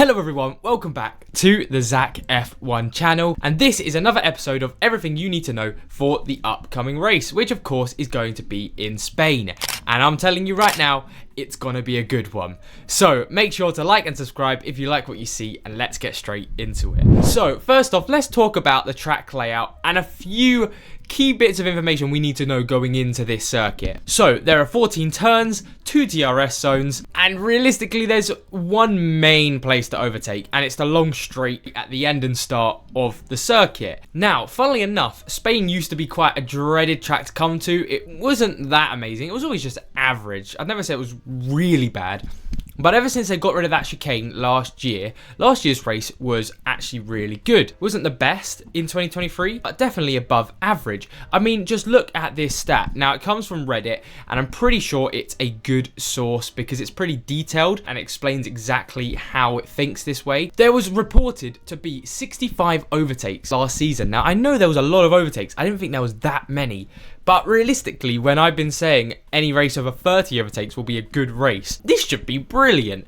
Hello everyone, welcome back to the Zach F1 channel, and this is another episode of everything you need to know for the upcoming race, which of course is going to be in Spain. And I'm telling you right now, it's gonna be a good one. So make sure to like and subscribe if you like what you see, and let's get straight into it. So first off, let's talk about the track layout and a few key bits of information we need to know going into this circuit. So there are 14 turns, 2 DRS zones, and realistically there's one main place to overtake, and it's the long straight at the end and start of the circuit. Now, funnily enough, Spain used to be quite a dreaded track to come to. It wasn't that amazing, it was always just average. I'd never say it was really bad. But ever since they got rid of that chicane last year's race was actually really good. It wasn't the best in 2023, but definitely above average. I mean, just look at this stat. Now, it comes from Reddit, and I'm pretty sure it's a good source because it's pretty detailed and explains exactly how it thinks this way. There was reported to be 65 overtakes last season. Now, I know there was a lot of overtakes. I didn't think there was that many. But realistically, when I've been saying any race over 30 overtakes will be a good race, this should be brilliant.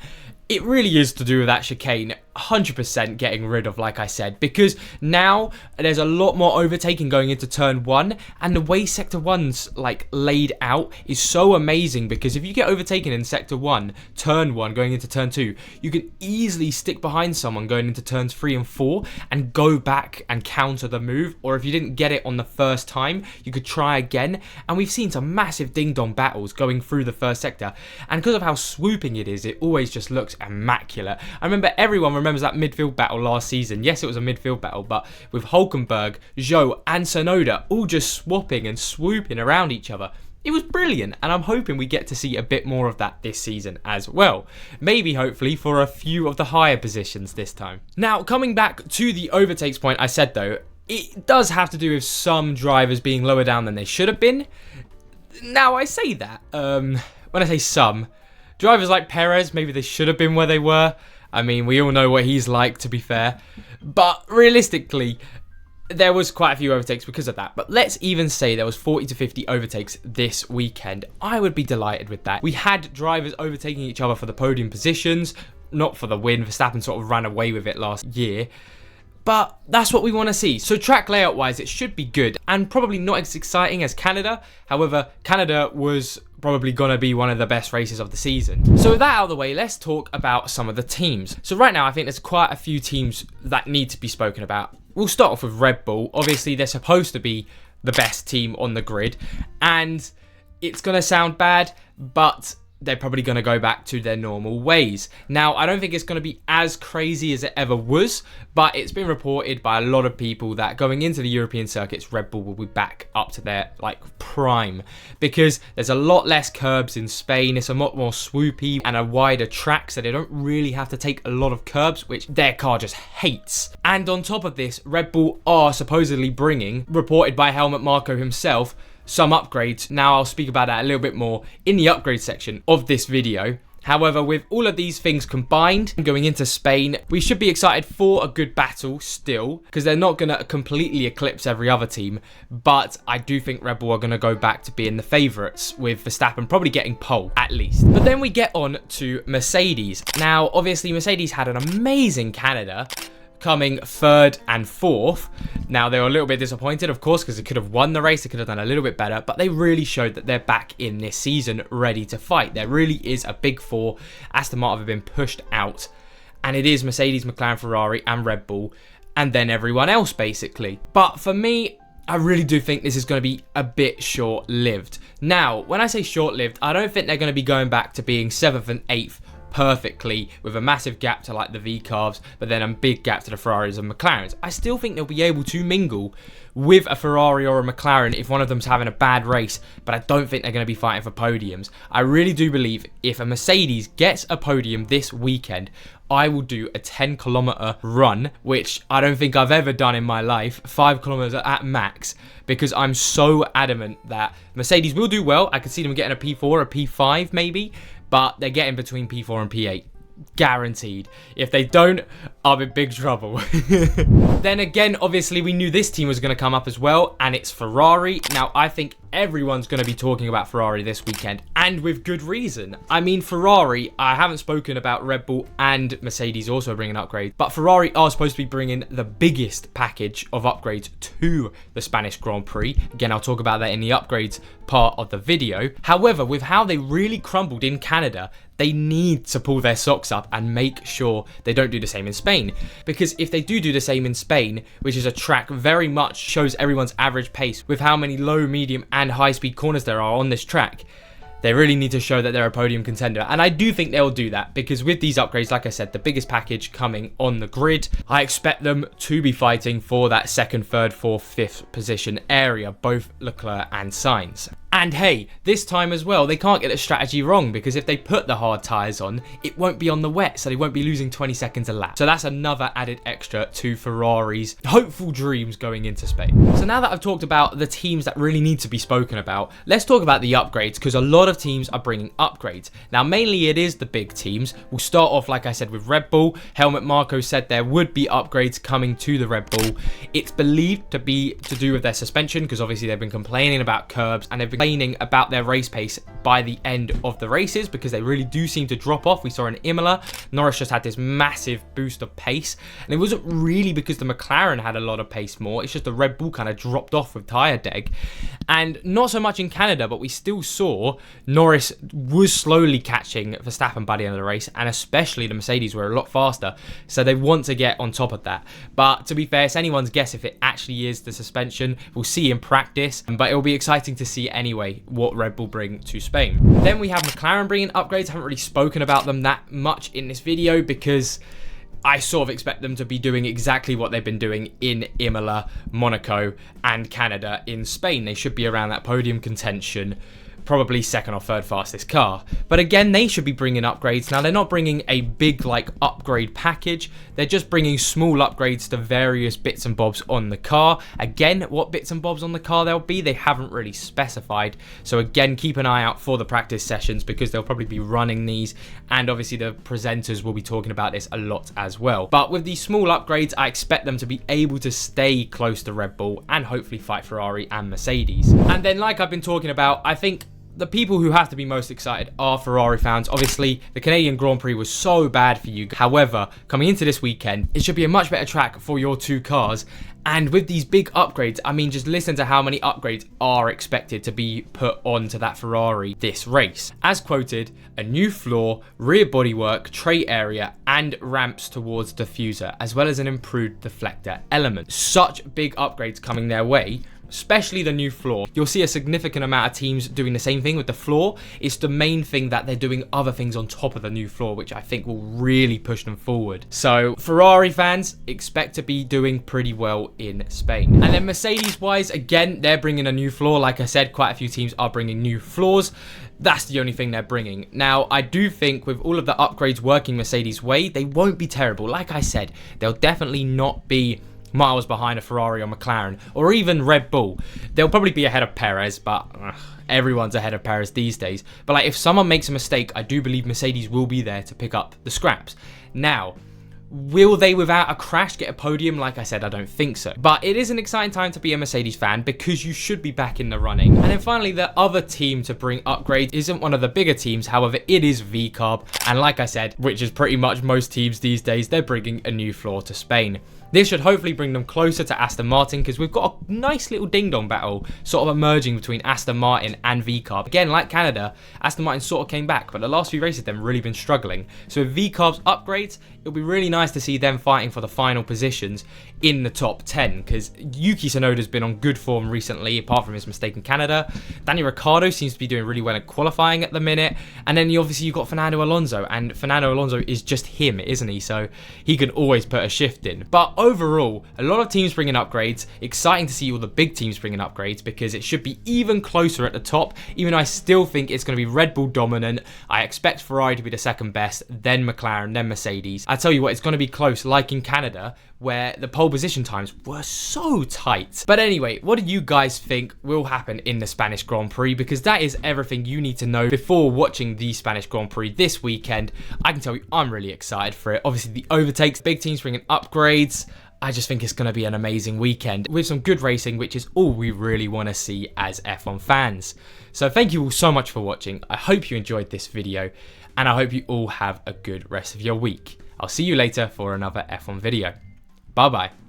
It really is to do with that chicane 100% getting rid of, like I said, because now there's a lot more overtaking going into turn 1, and the way sector 1's like laid out is so amazing, because if you get overtaken in sector 1, turn 1 going into turn 2, you can easily stick behind someone going into turns 3 and 4 and go back and counter the move, or if you didn't get it on the first time, you could try again. And we've seen some massive ding-dong battles going through the first sector, and because of how swooping it is, it always just looks immaculate. I remember everyone remembers that midfield battle last season. Yes, it was a midfield battle, but with Hulkenberg, Zhou and Tsunoda all just swapping and swooping around each other. It was brilliant, and I'm hoping we get to see a bit more of that this season as well. Maybe, hopefully, for a few of the higher positions this time. Now, coming back to the overtakes point I said though, it does have to do with some drivers being lower down than they should have been. Now, I say that, when I say some, drivers like Perez, maybe they should have been where they were. I mean, we all know what he's like, to be fair. But realistically, there was quite a few overtakes because of that. But let's even say there was 40 to 50 overtakes this weekend. I would be delighted with that. We had drivers overtaking each other for the podium positions, not for the win. Verstappen sort of ran away with it last year. But that's what we want to see. So track layout wise, it should be good, and probably not as exciting as Canada. However, Canada was probably going to be one of the best races of the season. So with that out of the way, let's talk about some of the teams. So right now, I think there's quite a few teams that need to be spoken about. We'll start off with Red Bull. Obviously, they're supposed to be the best team on the grid, and it's going to sound bad, but they're probably going to go back to their normal ways. Now, I don't think it's going to be as crazy as it ever was, but it's been reported by a lot of people that going into the European circuits, Red Bull will be back up to their prime, because there's a lot less curbs in Spain. It's a lot more swoopy and a wider track, so they don't really have to take a lot of curbs, which their car just hates. And on top of this, Red Bull are supposedly bringing, reported by Helmut Marko himself, some upgrades. Now, I'll speak about that a little bit more in the upgrade section of this video. However, with all of these things combined, going into Spain, we should be excited for a good battle still, because they're not going to completely eclipse every other team, but I do think Red Bull are going to go back to being the favourites, with Verstappen probably getting pole, at least. But then we get on to Mercedes. Now, obviously, Mercedes had an amazing Canada, coming 3rd and 4th. Now, they were a little bit disappointed, of course, because they could have won the race. They could have done a little bit better, but they really showed that they're back in this season, ready to fight. There really is a big four. Aston Martin have been pushed out, and it is Mercedes, McLaren, Ferrari, and Red Bull, and then everyone else, basically. But for me, I really do think this is going to be a bit short-lived. Now, when I say short-lived, I don't think they're going to be going back to being 7th and 8th perfectly, with a massive gap to like the V-Carbs, but then a big gap to the Ferraris and McLarens. I still think they'll be able to mingle with a Ferrari or a McLaren if one of them's having a bad race, but I don't think they're going to be fighting for podiums. I really do believe if a Mercedes gets a podium this weekend, I will do a 10-kilometer run, which I don't think I've ever done in my life, 5 kilometers at max, because I'm so adamant that Mercedes will do well. I could see them getting a P4, a P5 maybe, but they're getting between P4 and P8. Guaranteed. If they don't, I'm in big trouble. Then again, obviously, we knew this team was going to come up as well, and it's Ferrari. Now, I think everyone's going to be talking about Ferrari this weekend, and with good reason. I mean, Ferrari, I haven't spoken about Red Bull and Mercedes also bringing upgrades, but Ferrari are supposed to be bringing the biggest package of upgrades to the Spanish Grand Prix. Again, I'll talk about that in the upgrades part of the video. However, with how they really crumbled in Canada, they need to pull their socks up and make sure they don't do the same in Spain. Because if they do the same in Spain, which is a track very much shows everyone's average pace with how many low, medium and high speed corners there are on this track, they really need to show that they're a podium contender. And I do think they'll do that because with these upgrades, like I said, the biggest package coming on the grid, I expect them to be fighting for that second, third, fourth, fifth position area, both Leclerc and Sainz. And hey, this time as well, they can't get the strategy wrong because if they put the hard tyres on, it won't be on the wet, so they won't be losing 20 seconds a lap. So that's another added extra to Ferrari's hopeful dreams going into Spain. So now that I've talked about the teams that really need to be spoken about, let's talk about the upgrades because a lot of teams are bringing upgrades. Now, mainly it is the big teams. We'll start off, like I said, with Red Bull. Helmut Marko said there would be upgrades coming to the Red Bull. It's believed to be to do with their suspension because obviously they've been complaining about curbs and they've been complaining about their race pace by the end of the races because they really do seem to drop off. We saw in Imola, Norris just had this massive boost of pace, and it wasn't really because the McLaren had a lot of pace more. It's just the Red Bull kind of dropped off with tyre deg. And not so much in Canada, but we still saw Norris was slowly catching Verstappen by the end of the race, and especially the Mercedes were a lot faster, so they want to get on top of that. But to be fair, it's anyone's guess if it actually is the suspension. We'll see in practice, but it will be exciting to see anyway what Red Bull bring to Spain. Then we have McLaren bringing upgrades. I haven't really spoken about them that much in this video because I sort of expect them to be doing exactly what they've been doing in Imola, Monaco and Canada in Spain. They should be around that podium contention, probably second or third fastest car. But again, they should be bringing upgrades. Now, they're not bringing a big like upgrade package. They're just bringing small upgrades to various bits and bobs on the car. Again, what bits and bobs on the car they'll be, they haven't really specified. So again, keep an eye out for the practice sessions because they'll probably be running these. And obviously the presenters will be talking about this a lot as well. But with these small upgrades, I expect them to be able to stay close to Red Bull and hopefully fight Ferrari and Mercedes. And then like I've been talking about, I think the people who have to be most excited are Ferrari fans. Obviously, the Canadian Grand Prix was so bad for you. However, coming into this weekend, it should be a much better track for your two cars. And with these big upgrades, I mean, just listen to how many upgrades are expected to be put onto that Ferrari this race. As quoted, a new floor, rear bodywork, tray area, and ramps towards diffuser, as well as an improved deflector element. Such big upgrades coming their way, especially the new floor. You'll see a significant amount of teams doing the same thing with the floor. It's the main thing that they're doing other things on top of the new floor, which I think will really push them forward. So Ferrari fans expect to be doing pretty well in Spain. And then Mercedes wise, again, they're bringing a new floor. Like I said, quite a few teams are bringing new floors. That's the only thing they're bringing. Now, I do think with all of the upgrades working Mercedes' way, they won't be terrible. Like I said, they'll definitely not be miles behind a Ferrari or McLaren or even Red Bull. They'll probably be ahead of Perez, but everyone's ahead of Perez these days. But like, if someone makes a mistake, I do believe Mercedes will be there to pick up the scraps. Now, will they without a crash get a podium? Like I said, I don't think so. But it is an exciting time to be a Mercedes fan because you should be back in the running. And then finally, the other team to bring upgrades isn't one of the bigger teams. However, it is VCarb. And like I said, which is pretty much most teams these days, they're bringing a new floor to Spain. This should hopefully bring them closer to Aston Martin because we've got a nice little ding-dong battle sort of emerging between Aston Martin and VCarb. Again, like Canada, Aston Martin sort of came back, but the last few races they've really been struggling. So with VCarb's upgrades, it'll be really nice to see them fighting for the final positions in the top 10 because Yuki Tsunoda's been on good form recently, apart from his mistake in Canada. Daniel Ricciardo seems to be doing really well in qualifying at the minute. And then obviously you've got Fernando Alonso, and Fernando Alonso is just him, isn't he? So he can always put a shift in. But overall, a lot of teams bringing upgrades. Exciting to see all the big teams bringing upgrades because it should be even closer at the top, even though I still think it's going to be Red Bull dominant. I expect Ferrari to be the second best, then McLaren, then Mercedes. I tell you what, it's going to be close, like in Canada, where the pole position times were so tight. But anyway, what do you guys think will happen in the Spanish Grand Prix? Because that is everything you need to know before watching the Spanish Grand Prix this weekend. I can tell you I'm really excited for it. Obviously, the overtakes, big teams bringing upgrades. I just think it's going to be an amazing weekend with some good racing, which is all we really want to see as F1 fans. So thank you all so much for watching. I hope you enjoyed this video, and I hope you all have a good rest of your week. I'll see you later for another F1 video. Bye bye.